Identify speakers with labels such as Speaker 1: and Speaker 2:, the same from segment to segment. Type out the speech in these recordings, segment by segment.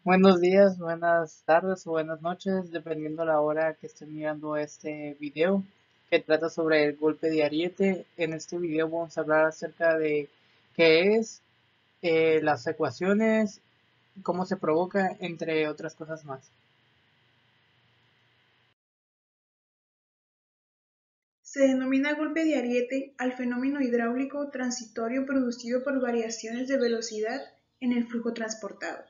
Speaker 1: Buenos días, buenas tardes o buenas noches, dependiendo la hora que estén mirando este video que trata sobre el golpe de Ariete. En este video vamos a hablar acerca de qué es, las ecuaciones, cómo se provoca, entre otras cosas más.
Speaker 2: Se denomina golpe de Ariete al fenómeno hidráulico transitorio producido por variaciones de velocidad en el flujo transportado.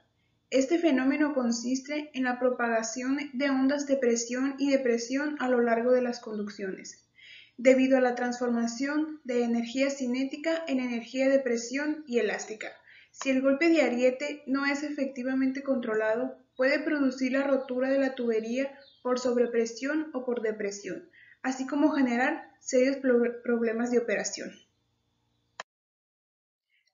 Speaker 2: Este fenómeno consiste en la propagación de ondas de presión y depresión a lo largo de las conducciones, debido a la transformación de energía cinética en energía de presión y elástica. Si el golpe de Ariete no es efectivamente controlado, puede producir la rotura de la tubería por sobrepresión o por depresión, así como generar serios problemas de operación.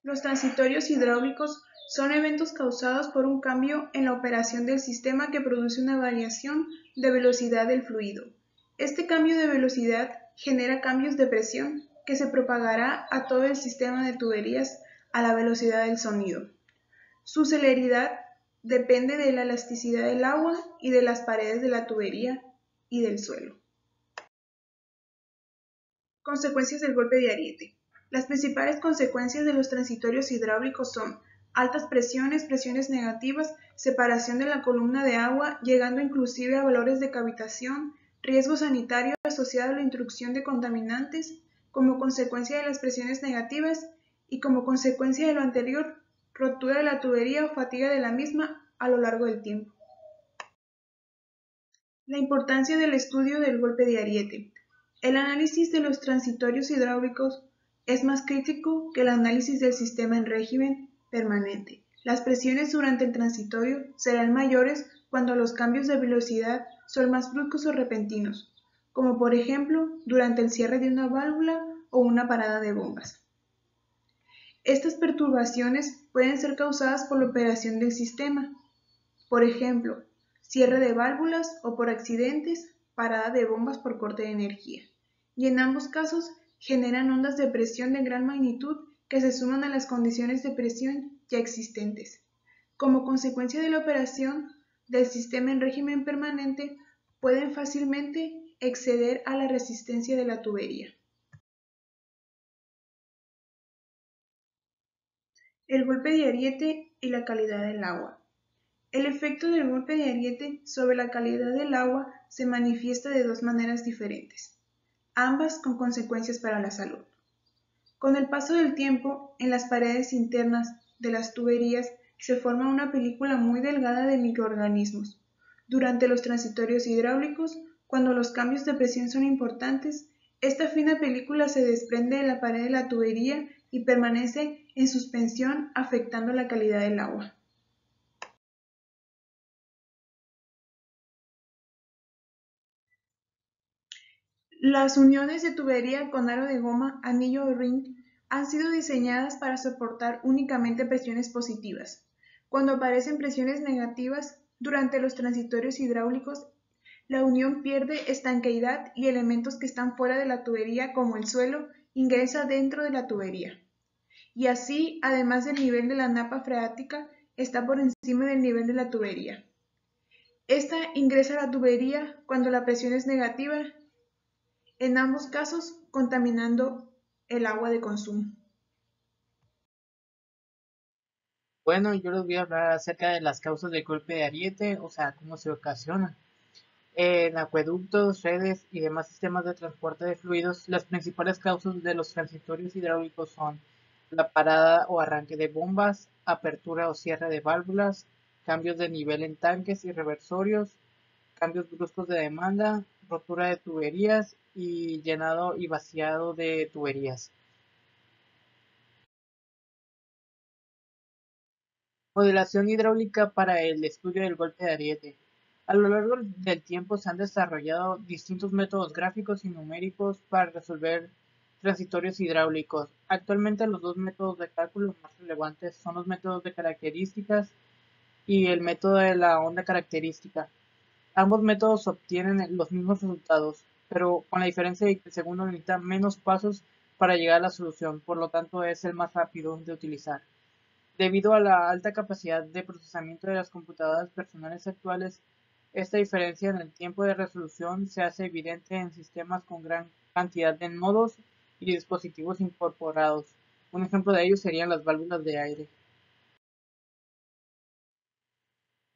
Speaker 2: Los transitorios hidráulicos son eventos causados por un cambio en la operación del sistema que produce una variación de velocidad del fluido. Este cambio de velocidad genera cambios de presión que se propagará a todo el sistema de tuberías a la velocidad del sonido. Su celeridad depende de la elasticidad del agua y de las paredes de la tubería y del suelo. Consecuencias del golpe de Ariete. Las principales consecuencias de los transitorios hidráulicos son altas presiones, presiones negativas, separación de la columna de agua, llegando inclusive a valores de cavitación, riesgo sanitario asociado a la introducción de contaminantes, como consecuencia de las presiones negativas y como consecuencia de lo anterior, rotura de la tubería o fatiga de la misma a lo largo del tiempo. La importancia del estudio del golpe de Ariete. El análisis de los transitorios hidráulicos es más crítico que el análisis del sistema en régimen permanente. Las presiones durante el transitorio serán mayores cuando los cambios de velocidad son más bruscos o repentinos, como por ejemplo durante el cierre de una válvula o una parada de bombas. Estas perturbaciones pueden ser causadas por la operación del sistema, por ejemplo, cierre de válvulas o por accidentes, parada de bombas por corte de energía. Y en ambos casos generan ondas de presión de gran magnitud que se suman a las condiciones de presión ya existentes. Como consecuencia de la operación del sistema en régimen permanente, pueden fácilmente exceder a la resistencia de la tubería. El golpe de Ariete y la calidad del agua. El efecto del golpe de Ariete sobre la calidad del agua se manifiesta de dos maneras diferentes, ambas con consecuencias para la salud. Con el paso del tiempo, en las paredes internas de las tuberías se forma una película muy delgada de microorganismos. Durante los transitorios hidráulicos, cuando los cambios de presión son importantes, esta fina película se desprende de la pared de la tubería y permanece en suspensión afectando la calidad del agua. Las uniones de tubería con aro de goma, anillo o ring han sido diseñadas para soportar únicamente presiones positivas. Cuando aparecen presiones negativas durante los transitorios hidráulicos, la unión pierde estanqueidad y elementos que están fuera de la tubería, como el suelo, ingresa dentro de la tubería. Y así, además del nivel de la napa freática, está por encima del nivel de la tubería. Esta ingresa a la tubería cuando la presión es negativa, en ambos casos contaminando el agua de consumo.
Speaker 1: Bueno, yo les voy a hablar acerca de las causas del golpe de Ariete, o sea, cómo se ocasiona. En acueductos, redes y demás sistemas de transporte de fluidos, las principales causas de los transitorios hidráulicos son la parada o arranque de bombas, apertura o cierre de válvulas, cambios de nivel en tanques y reversorios, cambios bruscos de demanda, rotura de tuberías y llenado y vaciado de tuberías. Modelación hidráulica para el estudio del golpe de Ariete. A lo largo del tiempo se han desarrollado distintos métodos gráficos y numéricos para resolver transitorios hidráulicos. Actualmente los dos métodos de cálculo más relevantes son los métodos de características y el método de la onda característica. Ambos métodos obtienen los mismos resultados, pero con la diferencia de que el segundo necesita menos pasos para llegar a la solución, por lo tanto es el más rápido de utilizar. Debido a la alta capacidad de procesamiento de las computadoras personales actuales, esta diferencia en el tiempo de resolución se hace evidente en sistemas con gran cantidad de nodos y dispositivos incorporados. Un ejemplo de ello serían las válvulas de aire.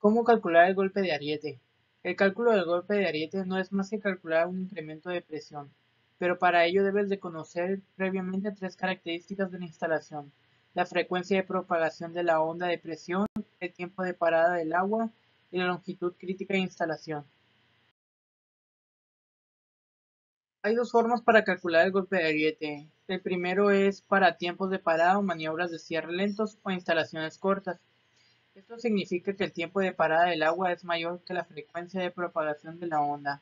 Speaker 1: ¿Cómo calcular el golpe de ariete? El cálculo del golpe de ariete no es más que calcular un incremento de presión, pero para ello debes de conocer previamente tres características de la instalación: la frecuencia de propagación de la onda de presión, el tiempo de parada del agua y la longitud crítica de instalación. Hay dos formas para calcular el golpe de ariete. El primero es para tiempos de parada o maniobras de cierre lentos o instalaciones cortas. Esto significa que el tiempo de parada del agua es mayor que la frecuencia de propagación de la onda,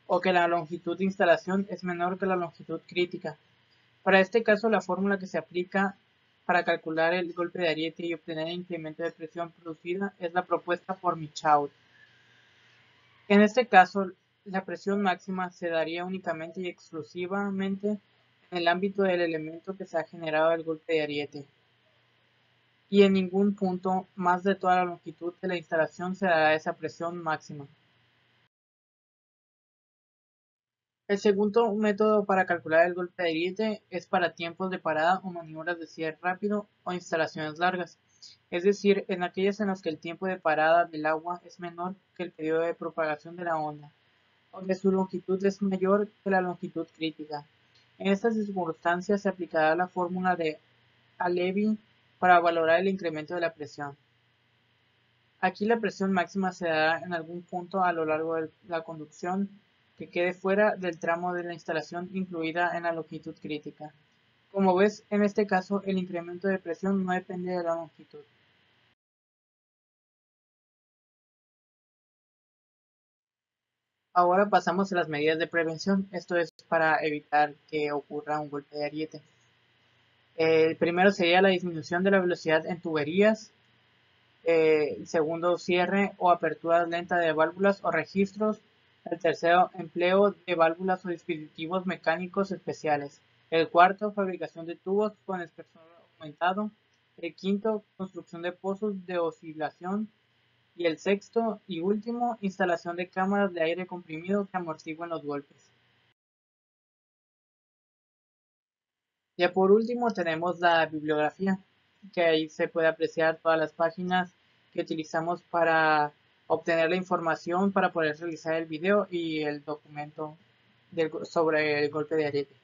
Speaker 1: o que la longitud de instalación es menor que la longitud crítica. Para este caso, la fórmula que se aplica para calcular el golpe de ariete y obtener el incremento de presión producida es la propuesta por Michaud. En este caso, la presión máxima se daría únicamente y exclusivamente en el ámbito del elemento que se ha generado el golpe de ariete, y en ningún punto más de toda la longitud de la instalación se dará esa presión máxima. El segundo método para calcular el golpe de ariete es para tiempos de parada o maniobras de cierre rápido o instalaciones largas, es decir, en aquellas en las que el tiempo de parada del agua es menor que el periodo de propagación de la onda, donde su longitud es mayor que la longitud crítica. En estas circunstancias se aplicará la fórmula de Alevi para valorar el incremento de la presión. Aquí la presión máxima se dará en algún punto a lo largo de la conducción que quede fuera del tramo de la instalación incluida en la longitud crítica. Como ves, en este caso el incremento de presión no depende de la longitud. Ahora pasamos a las medidas de prevención, esto es para evitar que ocurra un golpe de ariete. El primero sería la disminución de la velocidad en tuberías. El segundo, cierre o apertura lenta de válvulas o registros. El tercero, empleo de válvulas o dispositivos mecánicos especiales. El cuarto, fabricación de tubos con espesor aumentado. El quinto, construcción de pozos de oscilación. Y el sexto y último, instalación de cámaras de aire comprimido que amortiguen los golpes. Ya por último tenemos la bibliografía, que ahí se puede apreciar todas las páginas que utilizamos para obtener la información para poder realizar el video y el documento sobre el golpe de ariete.